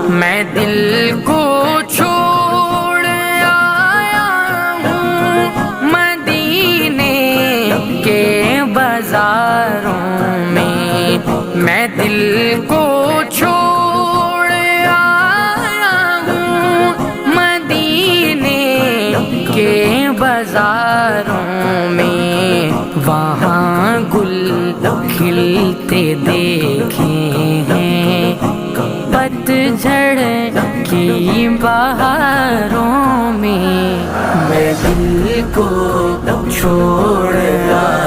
میں دل کو چھوڑ آیا ہوں مدینے کے بازاروں میں دل کو چھوڑ آیا ہوں مدینے کے بازاروں میں، وہاں گل کھلتے دیکھے ہیں پتجھڑ کی بہاروں میں دل کو چھوڑ آیا